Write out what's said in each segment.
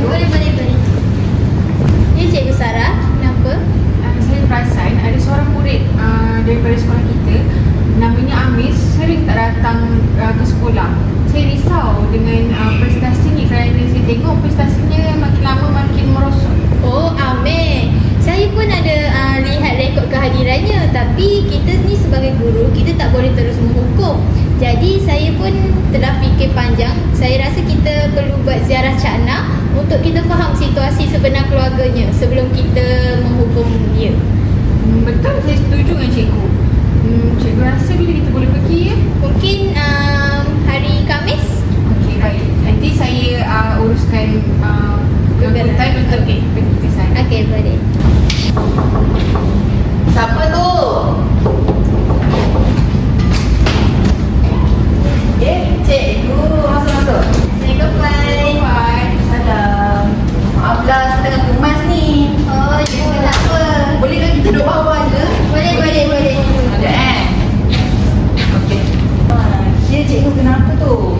Boleh. Ni Cikgu Sarah, kenapa? Saya perasan ada seorang murid daripada sekolah kita, namanya Amis, sering tak datang ke sekolah. Saya risau dengan prestasinya kerana saya tengok prestasinya makin lama makin merosot. Oh, Amir. Saya pun ada lihat rekod kehadirannya. Tapi kita ni sebagai guru, kita tak boleh terus menghukum. Jadi saya pun telah fikir panjang. Saya rasa kita perlu buat ziarah cakna untuk kita faham situasi sebenar keluarganya sebelum kita menghukum dia. Betul, saya setuju dengan cikgu. Cikgu rasa bila kita boleh pergi ya? Mungkin hari Khamis. Okey, baik. Nanti saya uruskan angkutan untuk pergi ke sana. Okey, boleh. Siapa tu? Cikgu, masuk. Assalamualaikum. Salam. Maaflah, saya tengah kemas ni. Oh, cikgu tak apa. Bolehkah kita duduk bawah je? Boleh. Ada Okey. Ya, cikgu kenapa tu?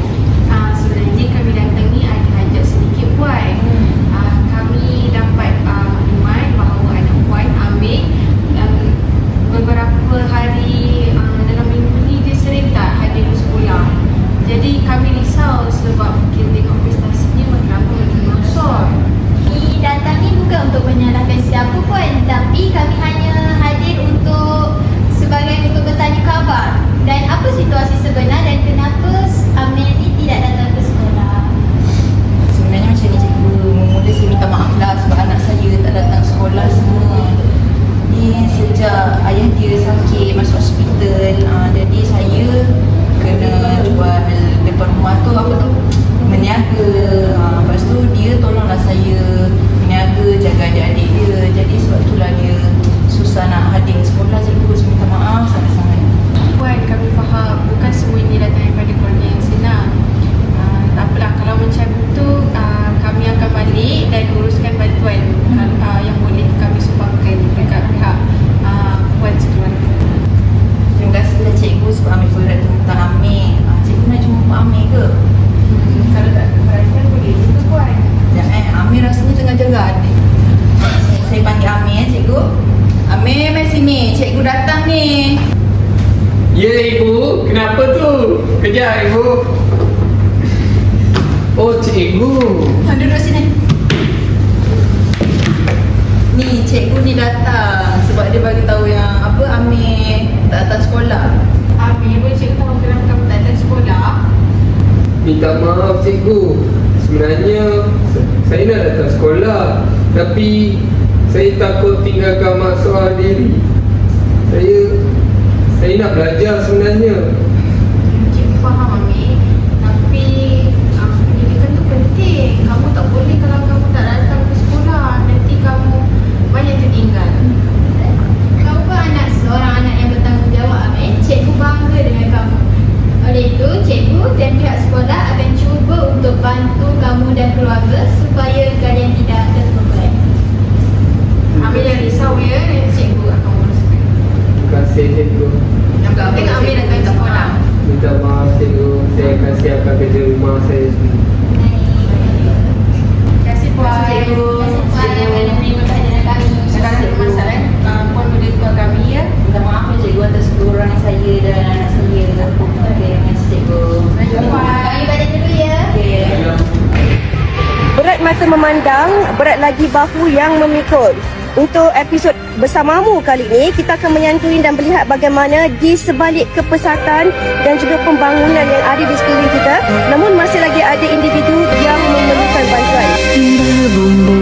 Sebenarnya kami datang ni ada hajat sedikit puan. Kami dapat maklumat bahawa anak puan Amir beberapa hari dalam minggu ni dia sering tak hadir ke sekolah. Jadi kami risau sebab kita tengok prestasinya makin lama makin merosot. Ni datang ni bukan untuk menyalahkan siapa pun, tapi kami hanya hadir sebagai untuk bertanya khabar dan apa situasi sebenar dan kenapa Amir ni tidak datang ke sekolah. Sebenarnya macam ni cikgu. Mula saya minta maaf lah sebab anak saya tak datang sekolah semua. Ni sejak ayah dia sakit masuk hospital, jadi saya kena jual depan rumah tu meniaga. Lepas tu dia tolonglah saya meniaga, jaga adik-adik dia. Jadi sebab itulah dia susah nak hadir sekolah cikgu. Saya minta maaf sangat-sangat. Puan, kami faham bukan semua ini datang daripada keluarga yang senang. Tak apalah, kalau macam tu kami akan balik dan uruskan bantuan yang boleh kami sumbangkan dekat pihak puan sekeluarga. Terima kasihlah cikgu sebab ambil berat tentang Amir. Cikgu nak jumpa Amir ke? Kalau tak keberatan boleh juga puan. Amir rasanya tengah jaga adik. Saya panggil Amir cikgu. Amir, mari sini. Cikgu datang ni. Ya ibu, kenapa tu? Kejap ibu. Oh cikgu. Duduk sini. Ni cikgu ni datang sebab dia bagi tahu yang Amir tak datang sekolah. Amir, boleh cikgu tahu kenapa kamu tak datang sekolah? Minta maaf cikgu. Sebenarnya saya nak datang sekolah, tapi saya takut tinggalkan mak soal diri. Saya nak belajar sebenarnya. Cikgu faham Amir, tapi pendidikan tu penting. Kamu tak boleh kalau kamu tak datang ke sekolah, nanti kamu banyak tertinggal. Kamu pun seorang anak yang bertanggung jawab, Amir. Cikgu bangga dengan kamu. Oleh itu, cikgu dan pihak sekolah akan cuba untuk bantu kamu dan keluarga supaya kalian tidak terbeban. Amir jangan risau ya, nanti cikgu akan uruskan. Terima kasih cikgu. Yang penting Amir datang ke sekolah. Minta maaf cikgu. Saya akan siapkan kerja rumah saya sendiri. Terima kasih puan. Terima kasih puan yang boleh menerima kehadiran kami. Sekarang ada permasalahan, puan boleh tukar kami ya. Minta maaf ya cikgu atas kurang saya dan anak saya. Okey, terima kasih cikgu. Kami balik dulu ya. Okey. Berat mata memandang, berat lagi bahu yang memikul. Untuk episod bersamamu kali ini, kita akan menyantui dan melihat bagaimana di sebalik kepesatan dan juga pembangunan yang ada di sekeliling kita, namun masih lagi ada individu yang memerlukan bantuan. Berbumbu